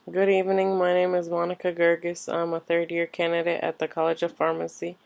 Good evening. My name is Monica Guirguis. I'm a third-year candidate at the College of Pharmacy,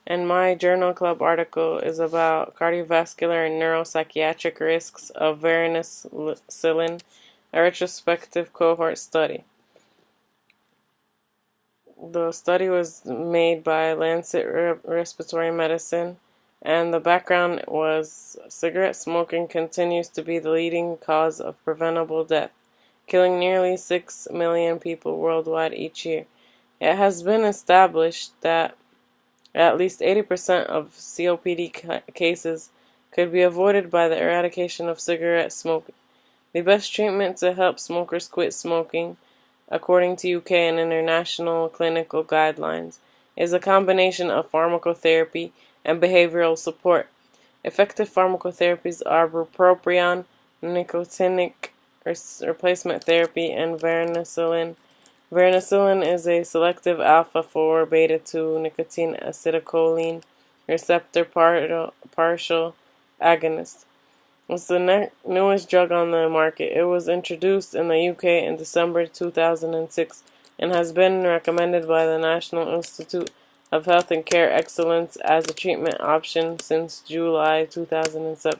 and my journal club article is about cardiovascular and neuropsychiatric risks of varenicillin, a retrospective cohort study. The study was made by Lancet Respiratory Medicine, and the background was cigarette smoking continues to be the leading cause of preventable death, killing nearly 6 million people worldwide each year. It has been established that at least 80% of COPD cases could be avoided by the eradication of cigarette smoking. The best treatment to help smokers quit smoking, according to UK and international clinical guidelines, is a combination of pharmacotherapy and behavioral support. Effective pharmacotherapies are bupropion, nicotinic replacement therapy, and varenicillin. Varenicillin is a selective alpha-4 beta-2 nicotine acetylcholine receptor partial agonist. It's the newest drug on the market. It was introduced in the UK in December 2006 and has been recommended by the National Institute of Health and Care Excellence as a treatment option since July 2007.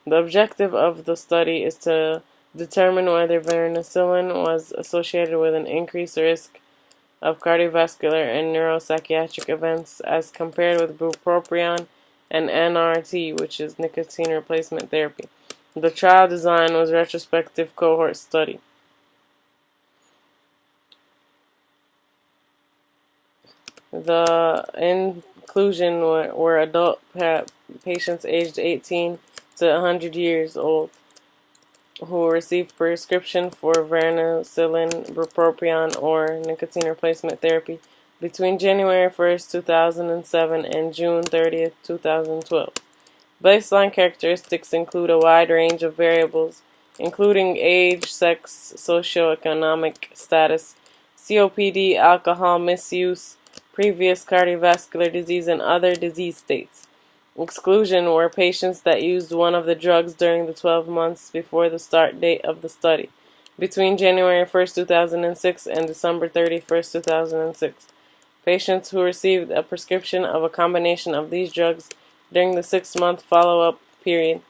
The objective of the study is to determine whether varenicillin was associated with an increased risk of cardiovascular and neuropsychiatric events as compared with bupropion and NRT, which is nicotine replacement therapy. The trial design was a retrospective cohort study. The inclusion were adult patients aged 18 to 100 years old who received prescription for varenicillin, bupropion, or nicotine replacement therapy between January 1st, 2007 and June 30th, 2012. Baseline characteristics include a wide range of variables, including age, sex, socioeconomic status, COPD, alcohol misuse, previous cardiovascular disease, and other disease states. Exclusion were patients that used one of the drugs during the 12 months before the start date of the study, between January 1st, 2006 and December 31st, 2006. Patients who received a prescription of a combination of these drugs during the 6-month follow-up period,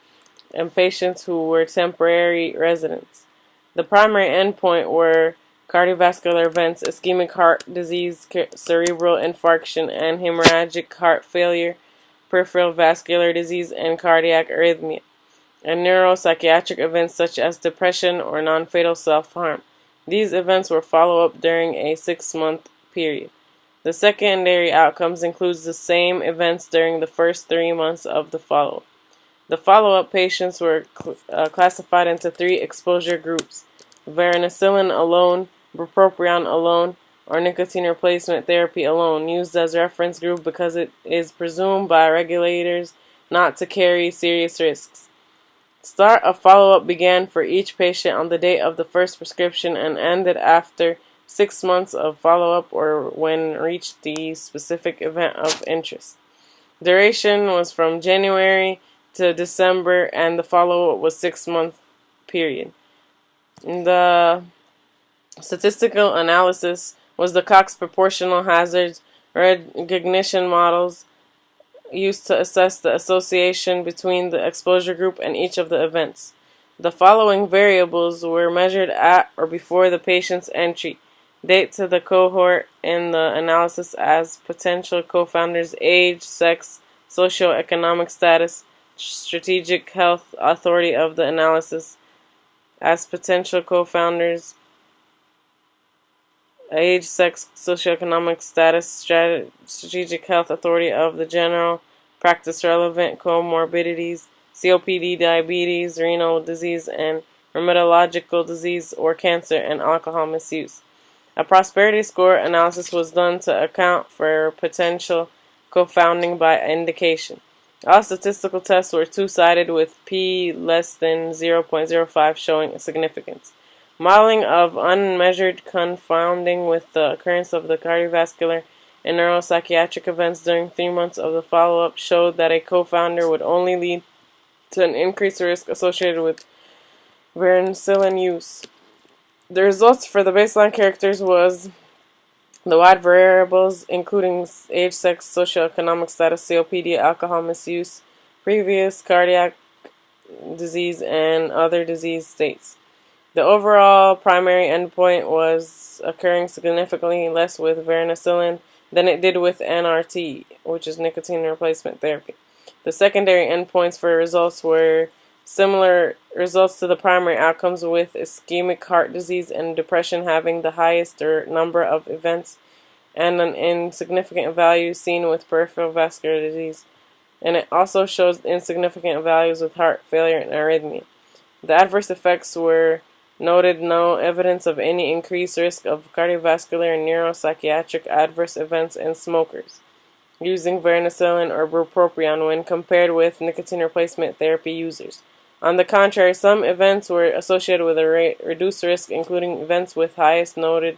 and patients who were temporary residents. The primary endpoint were cardiovascular events, ischemic heart disease, cerebral infarction, and hemorrhagic heart failure, peripheral vascular disease, and cardiac arrhythmia, and neuropsychiatric events such as depression or non-fatal self-harm. These events were followed up during a 6-month period. The secondary outcomes includes the same events during the first 3 months of the follow-up. The follow-up patients were classified into 3 exposure groups: varenicillin alone, bupropion alone, or nicotine replacement therapy alone, used as reference group because it is presumed by regulators not to carry serious risks. Start of follow-up began for each patient on the date of the first prescription and ended after 6 months of follow-up or when reached the specific event of interest. Duration was from January to December, and the follow-up was 6-month period. The statistical analysis was the Cox proportional hazards recognition models used to assess the association between the exposure group and each of the events. The following variables were measured at or before the patient's entry: date to the cohort in the analysis as potential co-founders, age, sex, socioeconomic status, strategic health authority of the analysis as potential co-founders, age, sex, socioeconomic status, strategic health authority of the general practice relevant comorbidities, COPD, diabetes, renal disease, and rheumatological disease or cancer, and alcohol misuse. A prosperity score analysis was done to account for potential co-founding by indication. All statistical tests were two-sided with p less than 0.05 showing significance. Modeling of unmeasured confounding with the occurrence of the cardiovascular and neuropsychiatric events during 3 months of the follow-up showed that a co-founder would only lead to an increased risk associated with varenicillin use. The results for the baseline characters was the wide variables, including age, sex, socioeconomic status, COPD, alcohol misuse, previous cardiac disease, and other disease states. The overall primary endpoint was occurring significantly less with varenicline than it did with NRT, which is nicotine replacement therapy. The secondary endpoints for results were similar results to the primary outcomes, with ischemic heart disease and depression having the highest number of events and an insignificant value seen with peripheral vascular disease. And it also shows insignificant values with heart failure and arrhythmia. The adverse effects were noted no evidence of any increased risk of cardiovascular and neuropsychiatric adverse events in smokers using varenicline or bupropion when compared with nicotine replacement therapy users. On the contrary, some events were associated with a reduced risk, including events with highest noted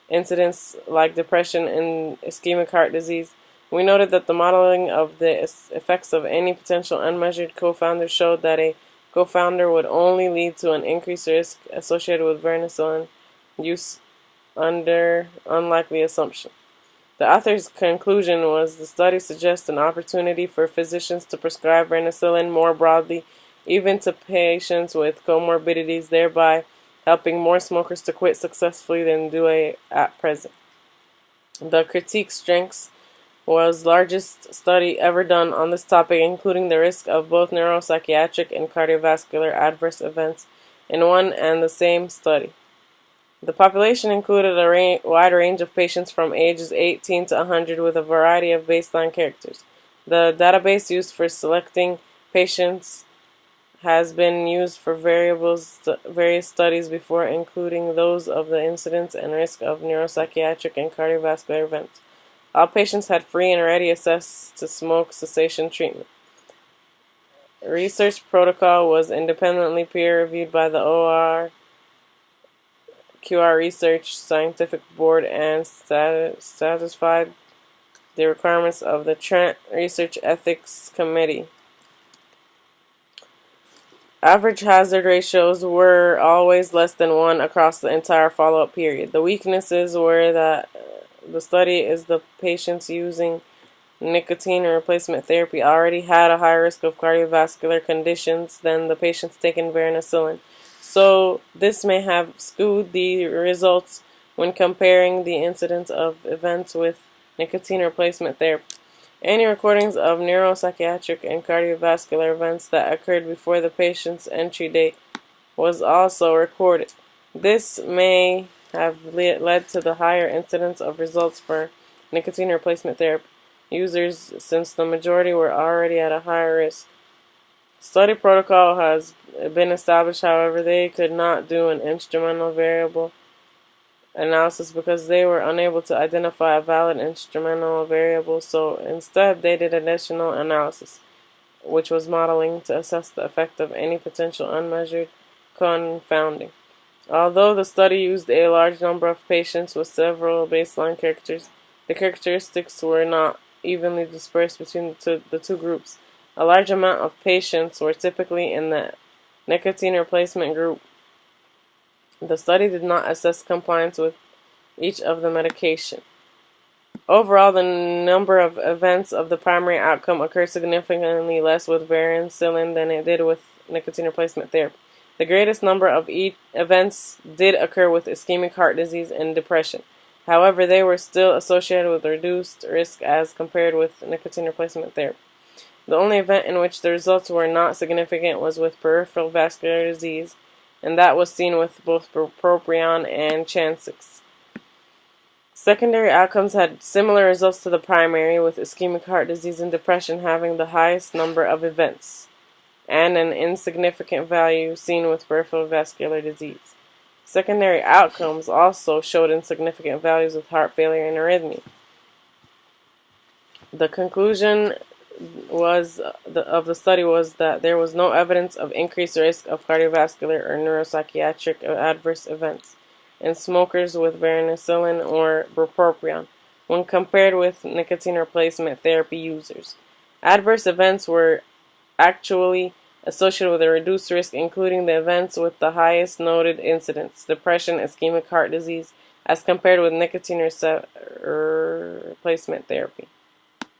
incidence like depression and ischemic heart disease. We noted that the modeling of the effects of any potential unmeasured co-founder showed that a co-founder would only lead to an increased risk associated with varenicline use under unlikely assumption. The author's conclusion was the study suggests an opportunity for physicians to prescribe varenicline more broadly, even to patients with comorbidities, thereby helping more smokers to quit successfully than do at present. The critique strengths was largest study ever done on this topic, including the risk of both neuropsychiatric and cardiovascular adverse events in one and the same study. The population included a wide range of patients from ages 18 to 100 with a variety of baseline characters. The database used for selecting patients has been used for various studies before, including those of the incidence and risk of neuropsychiatric and cardiovascular events. All patients had free and ready access to smoke cessation treatment. Research protocol was independently peer-reviewed by the ORQR Research Scientific Board and satisfied the requirements of the Trent Research Ethics Committee. Average hazard ratios were always less than 1 across the entire follow-up period. The weaknesses were that the study is the patients using nicotine replacement therapy already had a higher risk of cardiovascular conditions than the patients taking varenicline. So this may have skewed the results when comparing the incidence of events with nicotine replacement therapy. Any recordings of neuropsychiatric and cardiovascular events that occurred before the patient's entry date was also recorded. This may have led to the higher incidence of results for nicotine replacement therapy users, since the majority were already at a higher risk. Study protocol has been established, however, they could not do an instrumental variable analysis because they were unable to identify a valid instrumental variable, so instead they did additional analysis, which was modeling to assess the effect of any potential unmeasured confounding. Although the study used a large number of patients with several baseline characters, the characteristics were not evenly dispersed between the two groups. A large amount of patients were typically in the nicotine replacement group. The study did not assess compliance with each of the medication. Overall, the number of events of the primary outcome occurred significantly less with varenicline than it did with nicotine replacement therapy. The greatest number of events did occur with ischemic heart disease and depression. However, they were still associated with reduced risk as compared with nicotine replacement therapy. The only event in which the results were not significant was with peripheral vascular disease, and that was seen with both bupropion and Chantix. Secondary outcomes had similar results to the primary, with ischemic heart disease and depression having the highest number of events, and an insignificant value seen with peripheral vascular disease. Secondary outcomes also showed insignificant values with heart failure and arrhythmia. The conclusion of the study was that there was no evidence of increased risk of cardiovascular or neuropsychiatric adverse events in smokers with varenicline or bupropion when compared with nicotine replacement therapy users. Adverse events were actually associated with a reduced risk, including the events with the highest noted incidence, depression, ischemic heart disease, as compared with nicotine replacement therapy.